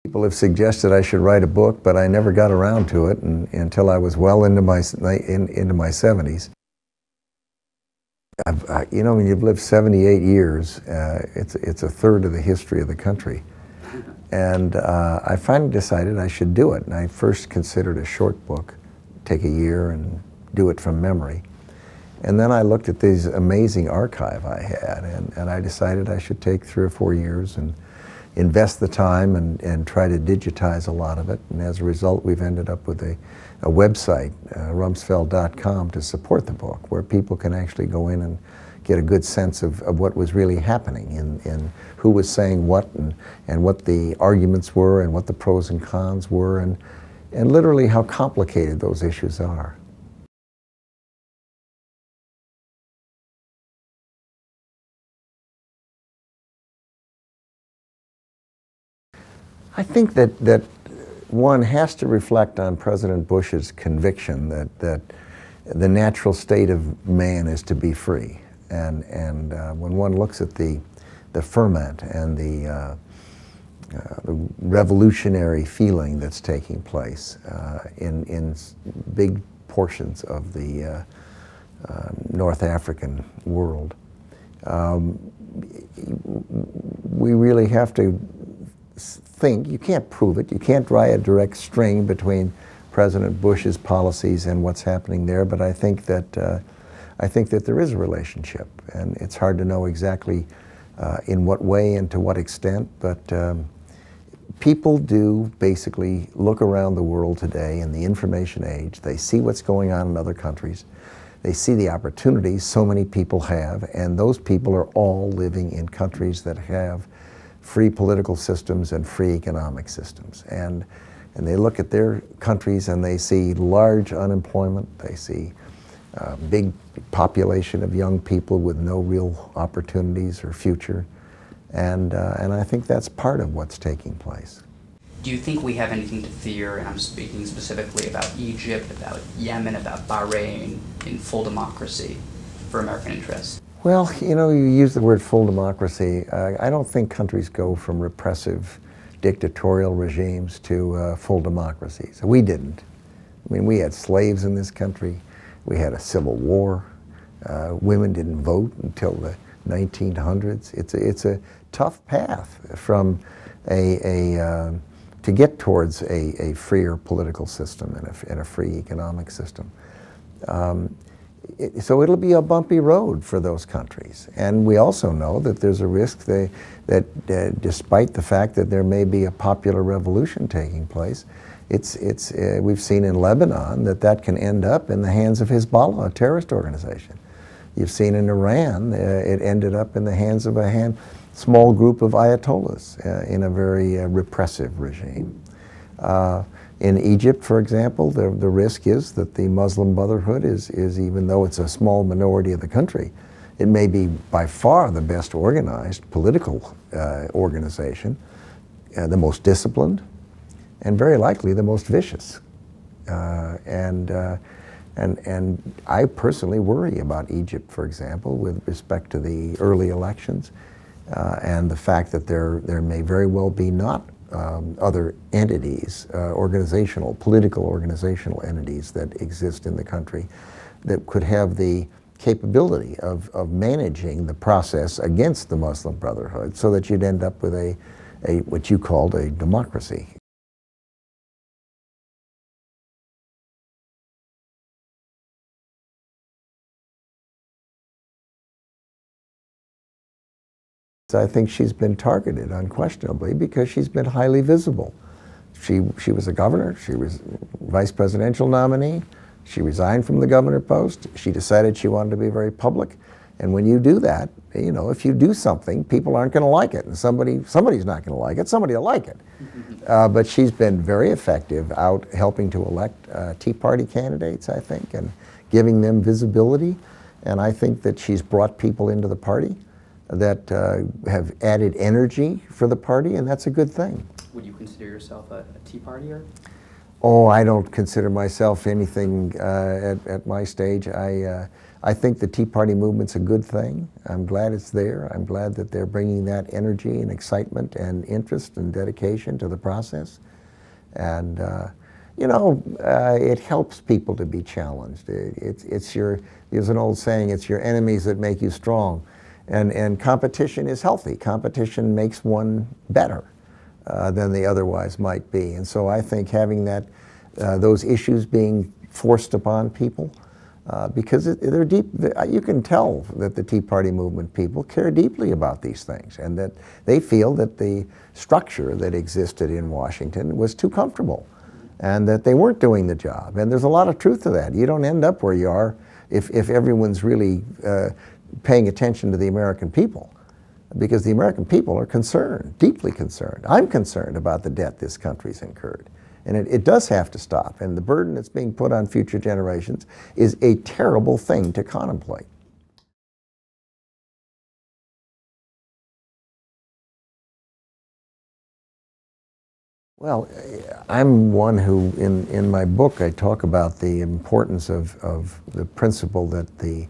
People have suggested I should write a book, but I never got around to it until I was well into my 70s. You know, when you've lived 78 years, it's a third of the history of the country. And I finally decided I should do it. And I first considered a short book, take a year and do it from memory. And then I looked at this amazing archive I had, and I decided I should take 3 or 4 years and invest the time and try to digitize a lot of it. And as a result, we've ended up with a website, Rumsfeld.com, to support the book, where people can actually go in and get a good sense of what was really happening and who was saying what and what the arguments were and what the pros and cons were and literally how complicated those issues are. I think that one has to reflect on President Bush's conviction that the natural state of man is to be free. And when one looks at the ferment and the revolutionary feeling that's taking place in big portions of the North African world, we really have to think, you can't prove it, you can't draw a direct string between President Bush's policies and what's happening there, but I think that there is a relationship, and it's hard to know exactly in what way and to what extent, but people do basically look around the world today in the information age. They see what's going on in other countries. They see the opportunities so many people have, and those people are all living in countries that have free political systems and free economic systems. And they look at their countries and they see large unemployment, they see big population of young people with no real opportunities or future. And I think that's part of what's taking place. Do you think we have anything to fear, and I'm speaking specifically about Egypt, about Yemen, about Bahrain, in full democracy for American interests? Well, you know, you use the word full democracy. I don't think countries go from repressive dictatorial regimes to full democracies. We didn't. I mean, we had slaves in this country. We had a civil war. Women didn't vote until the 1900s. It's a tough path from to get towards a freer political system and a free economic system. So it'll be a bumpy road for those countries. And we also know that there's a risk that despite the fact that there may be a popular revolution taking place, we've seen in Lebanon that can end up in the hands of Hezbollah, a terrorist organization. You've seen in Iran, it ended up in the hands of a small group of ayatollahs in a very repressive regime. In Egypt, for example, the risk is that the Muslim Brotherhood is, even though it's a small minority of the country, it may be by far the best organized political organization, the most disciplined, and very likely the most vicious. And I personally worry about Egypt, for example, with respect to the early elections and the fact that there may very well be not other entities, political organizational entities that exist in the country that could have the capability of managing the process against the Muslim Brotherhood so that you'd end up with what you called a democracy. I think she's been targeted unquestionably because she's been highly visible. She was a governor, she was vice presidential nominee, she resigned from the governor post, she decided she wanted to be very public, and when you do that, you know, if you do something, people aren't going to like it, and somebody's not going to like it, somebody will like it. But she's been very effective out helping to elect Tea Party candidates, I think, and giving them visibility, and I think that she's brought people into the party that have added energy for the party, and that's a good thing. Would you consider yourself a Tea Partier? Oh, I don't consider myself anything at my stage. I think the Tea Party movement's a good thing. I'm glad it's there. I'm glad that they're bringing that energy and excitement and interest and dedication to the process. And, it helps people to be challenged. There's an old saying, it's your enemies that make you strong. And competition is healthy. Competition makes one better than they otherwise might be. And so I think having those issues being forced upon people, because they're deep. You can tell that the Tea Party movement people care deeply about these things, and that they feel that the structure that existed in Washington was too comfortable, and that they weren't doing the job. And there's a lot of truth to that. You don't end up where you are if everyone's really paying attention to the American people, because the American people are concerned, deeply concerned. I'm concerned about the debt this country's incurred. And it does have to stop. And the burden that's being put on future generations is a terrible thing to contemplate. Well, I'm one who, in my book, I talk about the importance of the principle that the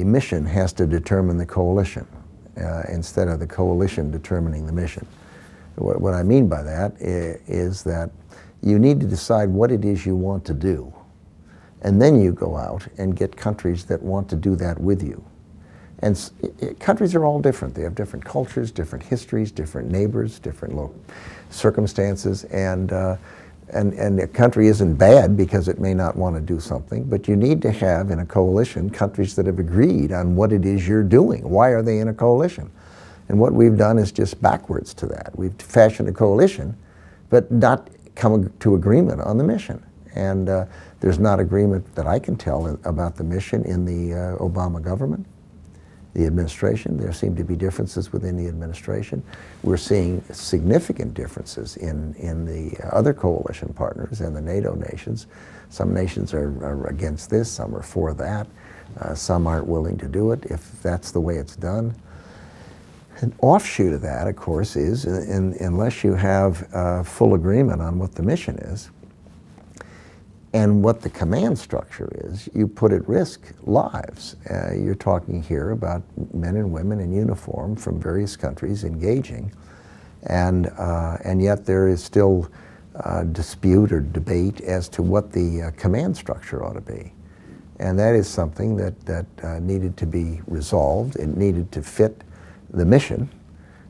mission has to determine the coalition instead of the coalition determining the mission. What I mean by that is that you need to decide what it is you want to do, and then you go out and get countries that want to do that with you. And countries are all different. They have different cultures, different histories, different neighbors, different circumstances, and a country isn't bad because it may not want to do something, but you need to have in a coalition countries that have agreed on what it is you're doing. Why are they in a coalition? And what we've done is just backwards to that. We've fashioned a coalition, but not come to agreement on the mission. And there's not agreement that I can tell about the mission in the Obama government, the administration. There seem to be differences within the administration. We're seeing significant differences in the other coalition partners and the NATO nations. Some nations are against this, some are for that. Some aren't willing to do it if that's the way it's done. An offshoot of that, of course, is unless you have full agreement on what the mission is and what the command structure is, you put at risk lives. You're talking here about men and women in uniform from various countries engaging, and yet there is still dispute or debate as to what the command structure ought to be. And that is something that needed to be resolved. It needed to fit the mission,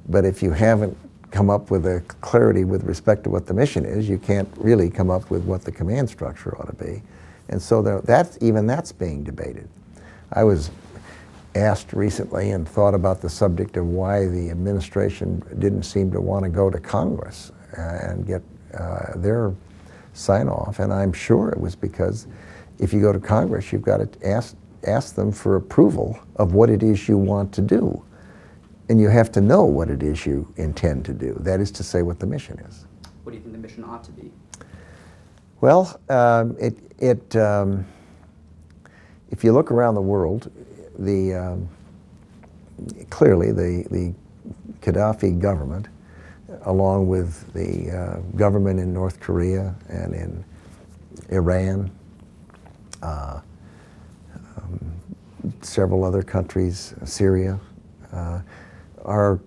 but if you haven't come up with a clarity with respect to what the mission is, you can't really come up with what the command structure ought to be. And so even that's being debated. I was asked recently and thought about the subject of why the administration didn't seem to want to go to Congress and get their sign-off, and I'm sure it was because if you go to Congress, you've got to ask them for approval of what it is you want to do. And you have to know what it is you intend to do. That is to say, what the mission is. What do you think the mission ought to be? Well, if you look around the world, clearly the Gaddafi government, along with the government in North Korea and in Iran, several other countries, Syria, are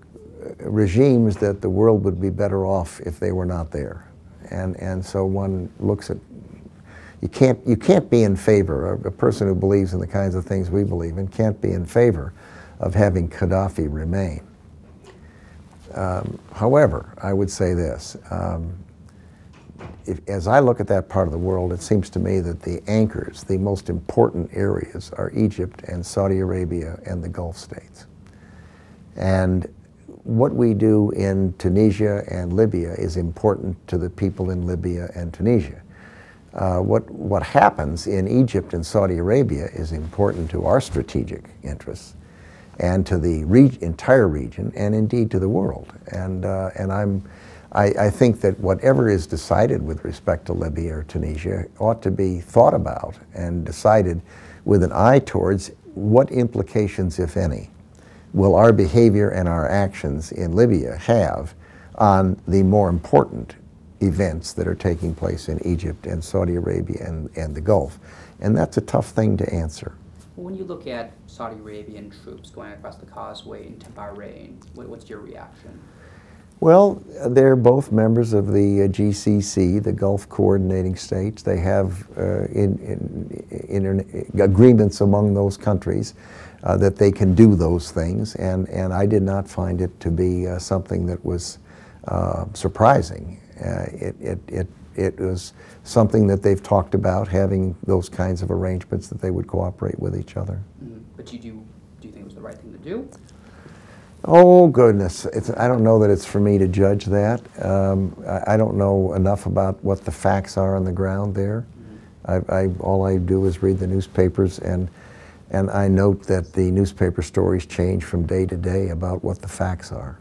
regimes that the world would be better off if they were not there. And so one looks at, you can't be in favor, a person who believes in the kinds of things we believe in can't be in favor of having Gaddafi remain. However, I would say this, as I look at that part of the world, it seems to me that the anchors, the most important areas, are Egypt and Saudi Arabia and the Gulf states. And what we do in Tunisia and Libya is important to the people in Libya and Tunisia. What happens in Egypt and Saudi Arabia is important to our strategic interests and to the entire region and indeed to the world. And I think that whatever is decided with respect to Libya or Tunisia ought to be thought about and decided with an eye towards what implications, if any, will our behavior and our actions in Libya have on the more important events that are taking place in Egypt and Saudi Arabia and the Gulf. And that's a tough thing to answer. When you look at Saudi Arabian troops going across the causeway into Bahrain, what's your reaction? Well, they're both members of the GCC, the Gulf Coordinating States. They have agreements among those countries that they can do those things, and I did not find it to be something that was surprising. It was something that they've talked about, having those kinds of arrangements that they would cooperate with each other. But do you think it was the right thing to do? Oh, goodness. I don't know that it's for me to judge that. I don't know enough about what the facts are on the ground there. All I do is read the newspapers, and I note that the newspaper stories change from day to day about what the facts are.